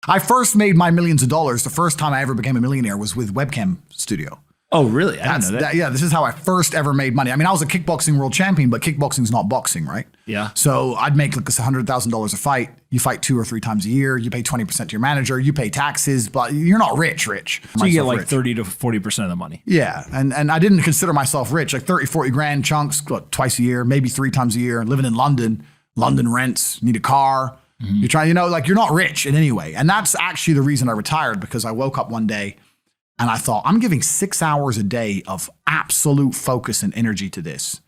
I first made my millions of dollars. The first time I ever became a millionaire was with Webcam Studio. Oh, really? I didn't know that. Yeah, this is how I first ever made money. I mean, I was a kickboxing world champion, but kickboxing's not boxing, right? Yeah. So I'd make like $100,000 a fight. You fight 2 or 3 times a year. You pay 20% to your manager. You pay taxes, but you're not rich. So you get like 30 to 40% of the money. Yeah. And I didn't consider myself rich, like 30, 40 grand chunks, twice a year, maybe 3 times a year. Living in London rents, need a car. Mm-hmm. You're trying, like you're not rich in any way. And that's actually the reason I retired, because I woke up one day and I thought, I'm giving 6 hours a day of absolute focus and energy to this.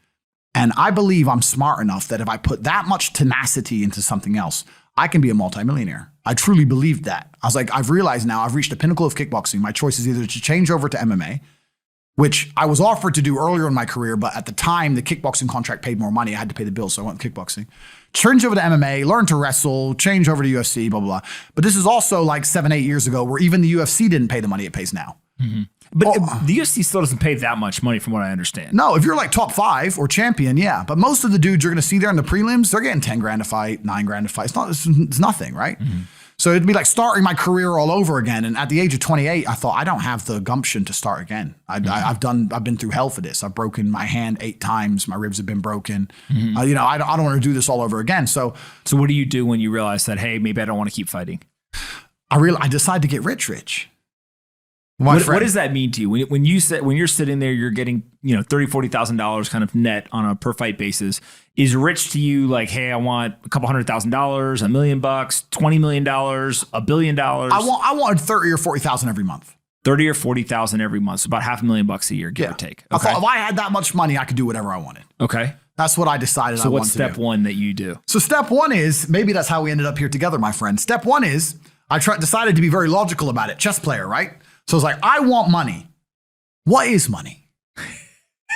And I believe I'm smart enough that if I put that much tenacity into something else, I can be a multimillionaire. I truly believed that. I was like, I've realized now I've reached the pinnacle of kickboxing. My choice is either to change over to MMA, which I was offered to do earlier in my career, but at the time, the kickboxing contract paid more money. I had to pay the bills, so I went with kickboxing. Change over to MMA, learn to wrestle, change over to UFC, blah, blah, blah. But this is also like 7, 8 years ago where even the UFC didn't pay the money it pays now. Mm-hmm. But the UFC still doesn't pay that much money from what I understand. No, if you're like top 5 or champion, yeah. But most of the dudes you're going to see there in the prelims, they're getting 10 grand a fight, 9 grand a fight. It's nothing, right? Mm-hmm. So it'd be like starting my career all over again. And at the age of 28, I thought, I don't have the gumption to start again. I've been through hell for this. I've broken my hand 8 times. My ribs have been broken. Mm-hmm. I don't want to do this all over again. So what do you do when you realize that, hey, maybe I don't want to keep fighting? I decided to get rich. What does that mean to you? When you're sitting there, you're getting, $30,000, $40,000 kind of net on a per fight basis. Is rich to you like, hey, I want a couple $100,000, $1 million, $20 million, $1 billion? I wanted 30 or 40,000 every month. 30 or 40,000 every month. So about $500,000 a year, give or take. Okay. I thought if I had that much money, I could do whatever I wanted. Okay. That's what I decided. So what's step one that you do? So step one is, maybe that's how we ended up here together, my friend. Step one is decided to be very logical about it. Chess player, right? So it's like, I want money. What is money?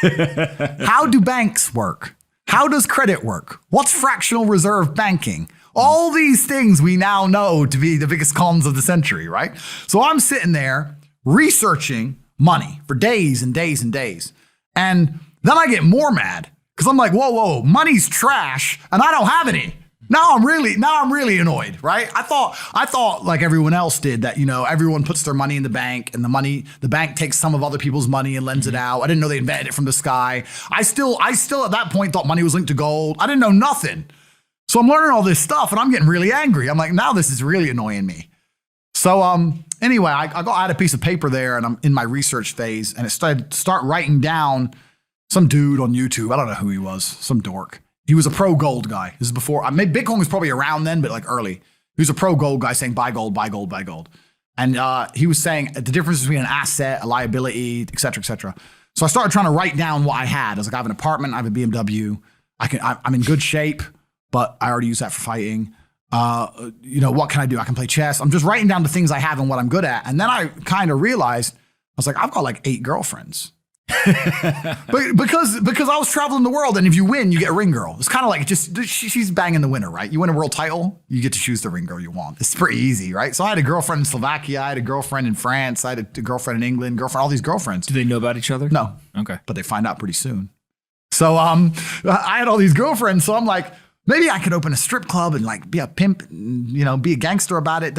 How do banks work? How does credit work? What's fractional reserve banking? All these things we now know to be the biggest cons of the century, right? So I'm sitting there researching money for days and days and days. And then I get more mad because I'm like, whoa, money's trash and I don't have any. Now I'm really annoyed, right? I thought like everyone else did that, everyone puts their money in the bank and the bank takes some of other people's money and lends it out. I didn't know they invented it from the sky. I still at that point thought money was linked to gold. I didn't know nothing. So I'm learning all this stuff and I'm getting really angry. I'm like, now this is really annoying me. So anyway, I had a piece of paper there and I'm in my research phase and it start writing down some dude on YouTube. I don't know who he was, some dork. He was a pro gold guy. This is before, Bitcoin was probably around then, but like early. He was a pro gold guy saying buy gold, buy gold, buy gold. And he was saying the difference between an asset, a liability, et cetera, et cetera. So I started trying to write down what I had. I was like, I have an apartment, I have a BMW. I'm in good shape, but I already use that for fighting. What can I do? I can play chess. I'm just writing down the things I have and what I'm good at. And then I kind of realized, I was like, I've got like 8 girlfriends. But because I was traveling the world, and if you win, you get a ring girl. It's kind of like she's banging the winner, right? You win a world title, you get to choose the ring girl you want. It's pretty easy, right? So I had a girlfriend in Slovakia, I had a girlfriend in France, I had a girlfriend in England, all these girlfriends. Do they know about each other? No. Okay. But they find out pretty soon. So I had all these girlfriends, so I'm like, maybe I could open a strip club and like be a pimp, and, be a gangster about it,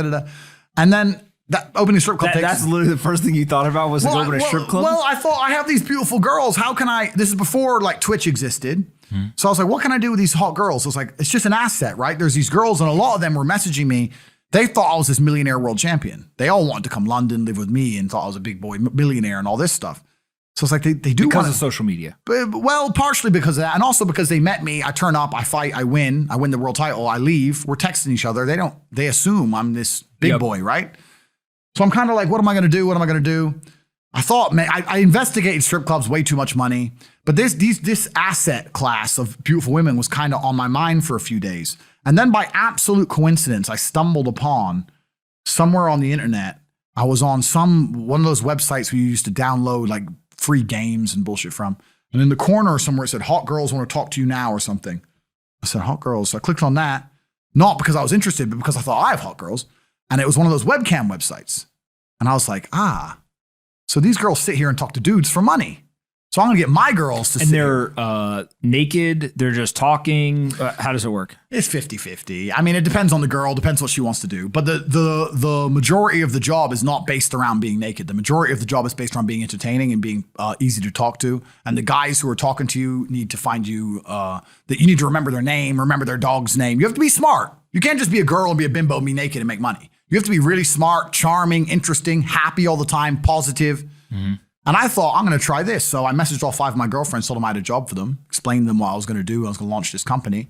And then that opening a strip club that's literally the first thing you thought about was open a strip club? Well, I thought I have these beautiful girls. How can this is before like Twitch existed. Hmm. So I was like, what can I do with these hot girls? I was like, it's just an asset, right? There's these girls and a lot of them were messaging me. They thought I was this millionaire world champion. They all wanted to come London, live with me and thought I was a big boy millionaire and all this stuff. So it's like they do because of social media. Well, partially because of that. And also because they met me. I turn up, I fight, I win the world title, I leave. We're texting each other. They assume I'm this big boy, right? So I'm kind of like, what am I going to do? What am I going to do? I thought, man, I investigated strip clubs, way too much money. But this asset class of beautiful women was kind of on my mind for a few days. And then by absolute coincidence, I stumbled upon somewhere on the internet. I was on one of those websites where you used to download like free games and bullshit from. And in the corner somewhere it said, hot girls want to talk to you now or something. I said, hot girls. So I clicked on that, not because I was interested, but because I thought I have hot girls. And it was one of those webcam websites. And I was like, so these girls sit here and talk to dudes for money. So I'm going to get my girls to sit. And they're naked. They're just talking. How does it work? It's 50-50. I mean, it depends on the girl, depends what she wants to do. But the majority of the job is not based around being naked. The majority of the job is based around being entertaining and being easy to talk to. And the guys who are talking to you need to find you, that you need to remember their name, remember their dog's name. You have to be smart. You can't just be a girl and be a bimbo and be naked and make money. You have to be really smart, charming, interesting, happy all the time, positive. Mm-hmm. And I thought, I'm going to try this. So I messaged all 5 of my girlfriends, told them I had a job for them, explained to them what I was going to do. I was going to launch this company.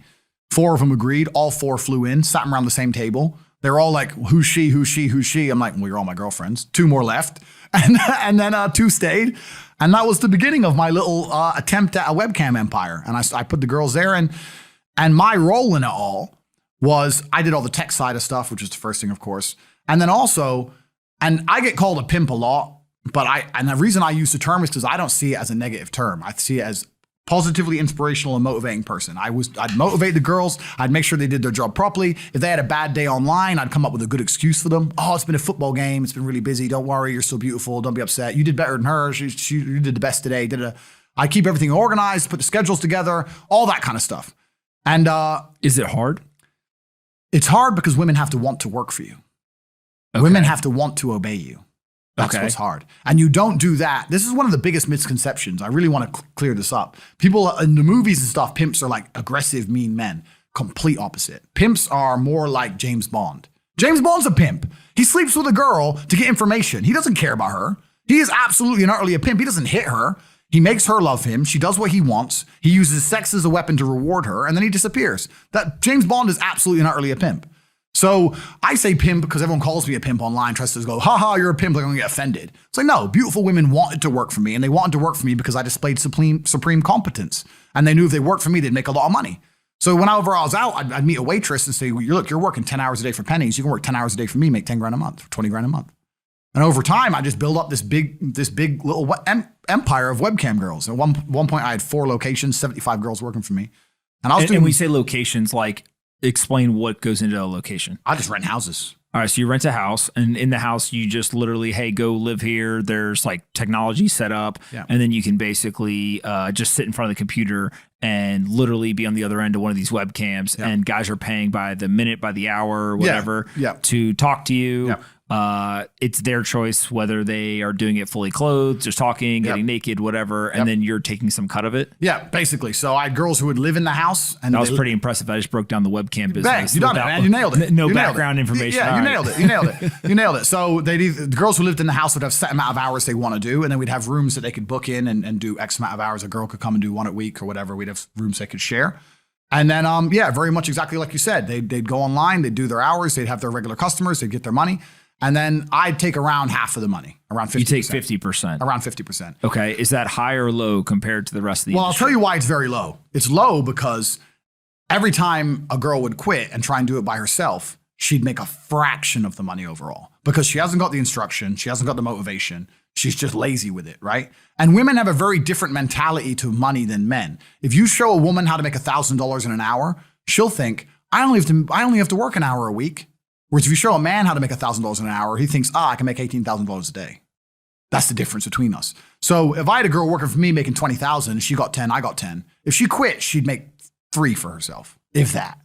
4 of them agreed. All 4 flew in, sat them around the same table. They were all like, who's she, who's she, who's she? I'm like, well, you're all my girlfriends. 2 more left. And then 2 stayed. And that was the beginning of my little attempt at a webcam empire. And I put the girls there. And my role in it all was I did all the tech side of stuff, which was the first thing, of course. And then also, and I get called a pimp a lot. But and the reason I use the term is because I don't see it as a negative term. I see it as positively inspirational and motivating person. I'd motivate the girls. I'd make sure they did their job properly. If they had a bad day online, I'd come up with a good excuse for them. Oh, it's been a football game. It's been really busy. Don't worry. You're so beautiful. Don't be upset. You did better than her. You did the best today. I keep everything organized, put the schedules together, all that kind of stuff. And is it hard? It's hard because women have to want to work for you. Okay. Women have to want to obey you. That's what's hard. And you don't do that. This is one of the biggest misconceptions. I really want to clear this up. People in the movies and stuff, pimps are like aggressive, mean men. Complete opposite. Pimps are more like James Bond. James Bond's a pimp. He sleeps with a girl to get information. He doesn't care about her. He is absolutely and utterly a pimp. He doesn't hit her. He makes her love him. She does what he wants. He uses sex as a weapon to reward her, and then he disappears. That James Bond is absolutely and utterly a pimp. So I say pimp because everyone calls me a pimp online, tries to go, haha, you're a pimp, like I'm gonna get offended. It's like, no, beautiful women wanted to work for me, and they wanted to work for me because I displayed supreme competence. And they knew if they worked for me, they'd make a lot of money. So whenever I was out, I'd meet a waitress and say, well, you're working 10 hours a day for pennies. You can work 10 hours a day for me, make 10 grand a month, 20 grand a month. And over time, I just build up this big little empire of webcam girls. At one point, I had 4 locations, 75 girls working for me. And I was doing. And we say locations like, explain what goes into a location. I just rent houses. All right. So you rent a house, and in the house, you just literally, hey, go live here. There's like technology set up. Yeah. And then you can basically just sit in front of the computer and literally be on the other end of one of these webcams. Yeah. And guys are paying by the minute, by the hour, whatever, to talk to you. Yeah. It's their choice whether they are doing it fully clothed, just talking, getting naked, whatever, and then you're taking some cut of it. Yeah, basically. So I had girls who would live in the house, and that was pretty impressive. I just broke down the webcam business. Bang, you done it, man. You nailed it. No background information. Yeah, you nailed it. You nailed it. You nailed it. So the girls who lived in the house would have set amount of hours they want to do, and then we'd have rooms that they could book in and do X amount of hours. A girl could come and do 1 a week or whatever. We'd have rooms they could share. And then, very much exactly like you said. They'd go online, they'd do their hours, they'd have their regular customers, they'd get their money. And then I'd take around half of the money, around 50%. You take 50%. Around 50%. Okay. Is that high or low compared to the rest of the industry? I'll tell you why it's very low. It's low because every time a girl would quit and try and do it by herself, she'd make a fraction of the money overall because she hasn't got the instruction. She hasn't got the motivation. She's just lazy with it, right? And women have a very different mentality to money than men. If you show a woman how to make $1,000 in an hour, she'll think, I only have to work an hour a week. Whereas if you show a man how to make $1,000 an hour, he thinks, I can make $18,000 a day. That's the difference between us. So if I had a girl working for me making $20,000, she got 10, I got 10. If she quit, she'd make 3 for herself, if that.